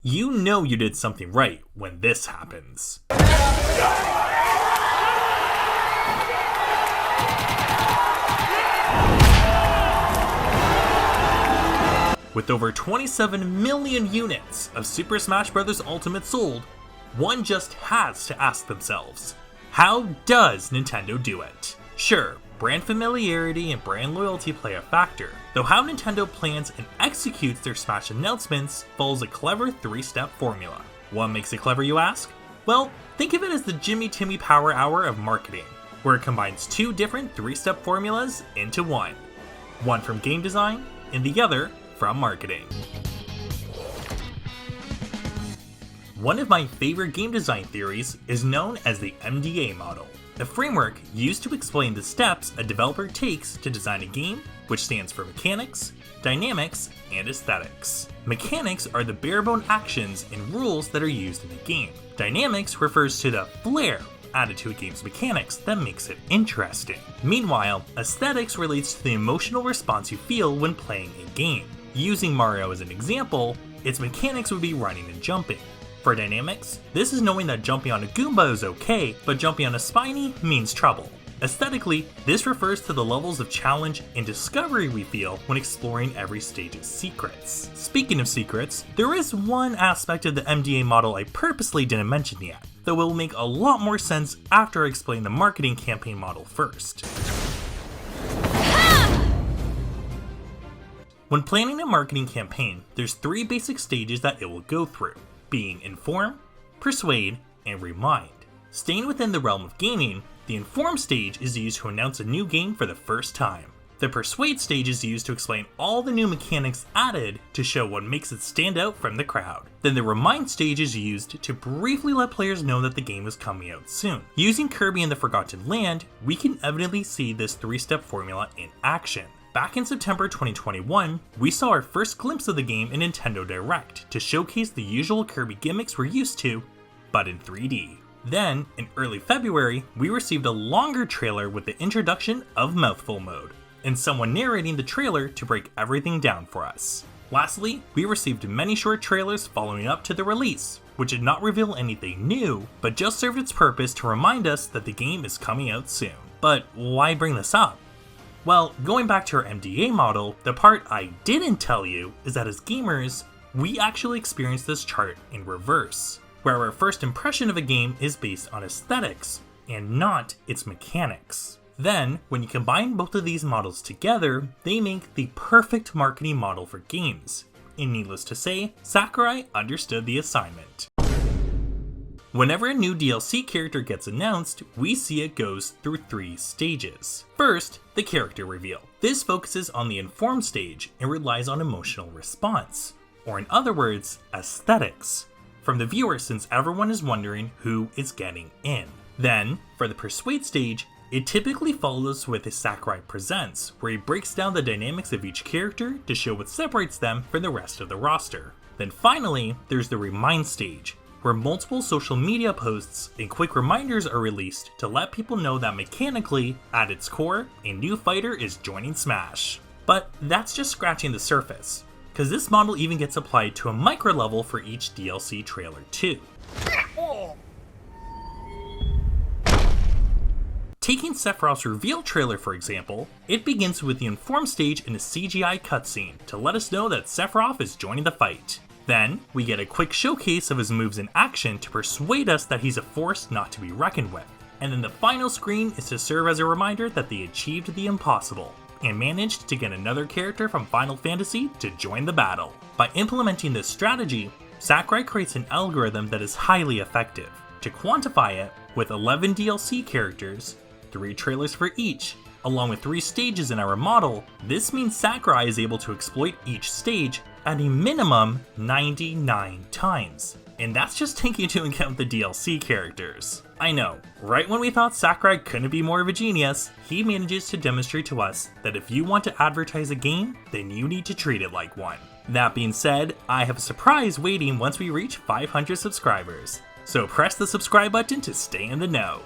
You know you did something right when this happens. With over 27 million units of Super Smash Bros. Ultimate sold, one just has to ask themselves, how does Nintendo do it? Sure, brand familiarity and brand loyalty play a factor, though how Nintendo plans and executes their Smash announcements follows a clever 3-step formula. What makes it clever, you ask? Well, think of it as the Jimmy Timmy Power Hour of marketing, where it combines two different 3-step formulas into one. One from game design, and the other from marketing. One of my favorite game design theories is known as the MDA model, a framework used to explain the steps a developer takes to design a game, which stands for mechanics, dynamics, and aesthetics. Mechanics are the bare-bone actions and rules that are used in a game. Dynamics refers to the flair added to a game's mechanics that makes it interesting. Meanwhile, aesthetics relates to the emotional response you feel when playing a game. Using Mario as an example, its mechanics would be running and jumping. For dynamics, this is knowing that jumping on a Goomba is okay, but jumping on a Spiny means trouble. Aesthetically, this refers to the levels of challenge and discovery we feel when exploring every stage's secrets. Speaking of secrets, there is one aspect of the MDA model I purposely didn't mention yet, though it will make a lot more sense after I explain the marketing campaign model first. When planning a marketing campaign, there's 3 basic stages that it will go through, being inform, persuade, and remind. Staying within the realm of gaming, the inform stage is used to announce a new game for the first time. The persuade stage is used to explain all the new mechanics added to show what makes it stand out from the crowd. Then the remind stage is used to briefly let players know that the game is coming out soon. Using Kirby and the Forgotten Land, we can evidently see this 3-step formula in action. Back in September 2021, we saw our first glimpse of the game in Nintendo Direct to showcase the usual Kirby gimmicks we're used to, but in 3D. Then, in early February, we received a longer trailer with the introduction of Mouthful Mode, and someone narrating the trailer to break everything down for us. Lastly, we received many short trailers following up to the release, which did not reveal anything new, but just served its purpose to remind us that the game is coming out soon. But why bring this up? Well, going back to our MDA model, the part I didn't tell you is that as gamers, we actually experience this chart in reverse, where our first impression of a game is based on aesthetics and not its mechanics. Then, when you combine both of these models together, they make the perfect marketing model for games. And needless to say, Sakurai understood the assignment. Whenever a new DLC character gets announced, we see it goes through 3 stages. First, the character reveal. This focuses on the informed stage and relies on emotional response, or in other words, aesthetics, from the viewer, since everyone is wondering who is getting in. Then, for the persuade stage, it typically follows with a Sakurai Presents, where he breaks down the dynamics of each character to show what separates them from the rest of the roster. Then finally, there's the remind stage, where multiple social media posts and quick reminders are released to let people know that mechanically, at its core, a new fighter is joining Smash. But that's just scratching the surface, because this model even gets applied to a micro level for each DLC trailer too. Taking Sephiroth's reveal trailer for example, it begins with the informed stage in a CGI cutscene to let us know that Sephiroth is joining the fight. Then, we get a quick showcase of his moves in action to persuade us that he's a force not to be reckoned with. And then the final screen is to serve as a reminder that they achieved the impossible, and managed to get another character from Final Fantasy to join the battle. By implementing this strategy, Sakurai creates an algorithm that is highly effective. To quantify it, with 11 DLC characters, 3 trailers for each, along with 3 stages in our model, this means Sakurai is able to exploit each stage at a minimum 99 times. And that's just taking into account the DLC characters. I know, right when we thought Sakurai couldn't be more of a genius, he manages to demonstrate to us that if you want to advertise a game, then you need to treat it like one. That being said, I have a surprise waiting once we reach 500 subscribers. So press the subscribe button to stay in the know.